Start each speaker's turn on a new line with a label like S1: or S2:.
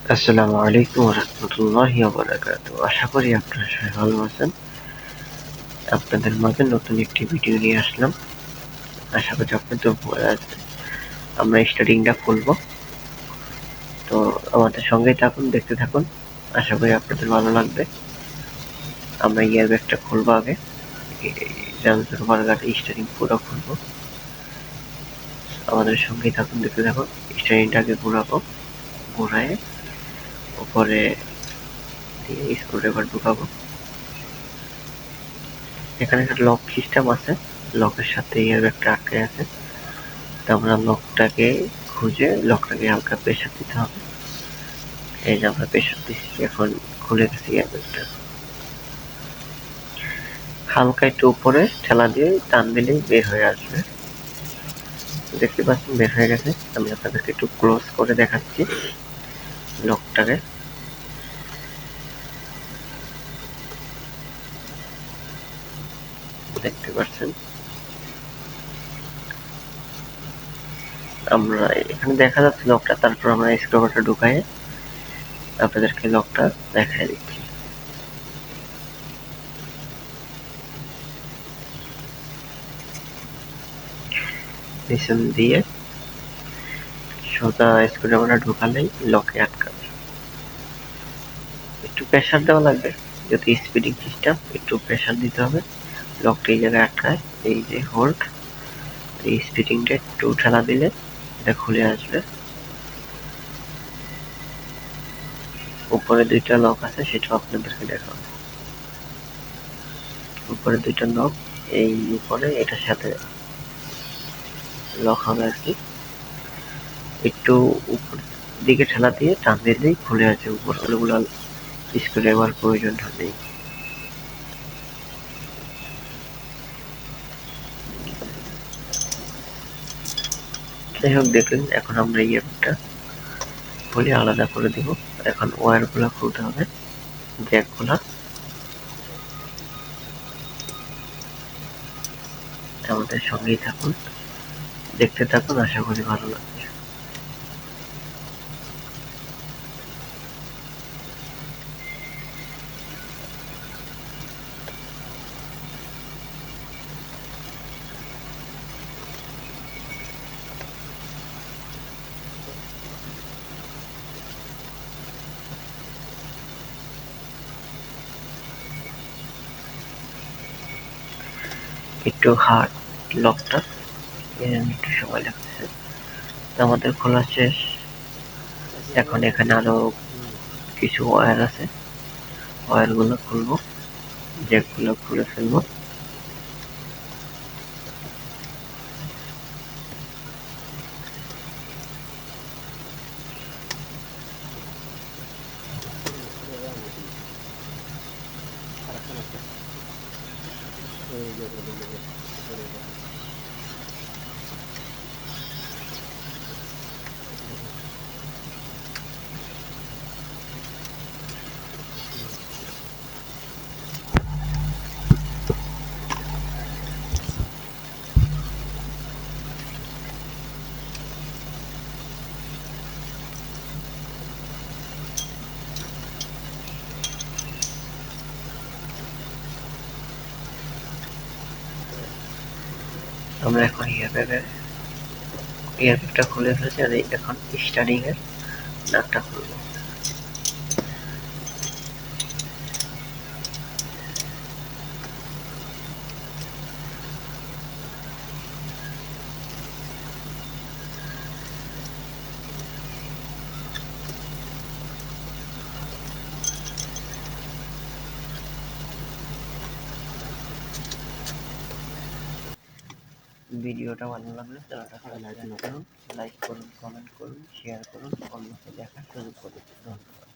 S1: আসসালামু আলাইকুম রহমতুল্লাহি ওয়া বারাকাতুহু। আশা করি আপনারা সবাই ভালো আছেন। আপনাদের মাঝে নতুন একটি ভিডিও নিয়ে আসলাম। আশা করি আপনাদের ভালো আছে। আমরা স্টার্টিংটা খুলবো, তো আমাদের সঙ্গেই থাকুন, দেখতে থাকুন। আশা করি আপনাদের ভালো লাগবে। আমরা ইয়ার ব্যাগটা খুলবো আগে। জামসুর বার্গার স্টার্টিং পুরো খুলবো। আমাদের সঙ্গেই থাকুন, দেখতে থাকুন। স্টার্টিংটাকে ঘোরাবো, ঘোরায় উপরে দিয়ে স্ক্রুড্রাইভার ঢুকাবো। এখানে একটা লক সিস্টেম আছে, লকের সাথে ইয়ার ব্যাগটা আটকে আছে। তো আমরা লকটাকে খুঁজে লকটাকে হালকা প্রেসার দিতে হবে। এই যে আমরা প্রেসার দিচ্ছি, এখন খুলে গেছে ইয়ার ব্যাগটা। হালকা একটু উপরে ঠেলা দিয়ে টান দিলেই বের হয়ে আসবে। দেখতে পাচ্ছেন বের হয়ে গেছে। আমি আপনাদেরকে একটু ক্লোজ করে দেখাচ্ছি লকটাকে। দেখতে পাচ্ছেন আমরা এখানে দেখা যাচ্ছে লকটা, তারপর আমরা স্ক্রুটা ঢুকাই আপনাদেরকে লকটা দেখাই দিচ্ছি। পিছন দিয়ে সোজা স্ক্রুড্রাইভারটা ঢুকালেই লকে আটকাবে। একটু প্রেসার দেওয়া লাগবে, যেহেতু স্পিডিং সিস্টেম একটু প্রেসার দিতে হবে। লকটা এই জায়গায় আটকায়, এই যে হোল্ড, এই স্পিডিংটা একটু ঠেলা দিলে এটা খুলে আসবে। উপরে দুইটা লক আছে, সেটাও আপনাদেরকে দেখাবো। উপরে দুইটা লক, এই উপরে এটার সাথে লক হবে আর কি। একটু উপর দিকে ঠেলা দিয়ে টান দিলেই খুলে আসবে। উপর গুলো স্ক্রুড্রাইভার প্রয়োজন নেই। যাই হোক, দেখলেন। এখন আমরা ইয়ারটা খুলে আলাদা করে দিব। এখন ওয়্যার গুলা খুলতে হবে, জ্যাক গুলা। আমাদের সঙ্গেই থাকুন, দেখতে থাকুন, আশা করি ভালো লাগবে। একটু হার্ড লকটা, একটু সময় লাগতেছে। আমাদের খোলা শেষ। এখন এখানে আরো কিছু ওয়্যার আছে, ওয়্যার গুলো খুলবো, জ্যাক গুলো খুলে ফেলবো। আমরা এখন ইয়ারব্যাগটা খুলে ফেলছি, আর এখন স্টার্টিং এর নাটটা খুলবো। ভিডিওটা ভালো লাগলে চ্যানেলটা লাইক করুন, কমেন্ট করুন, শেয়ার করুন, অন্যকে দেখার সুযোগ করুন। ধন্যবাদ।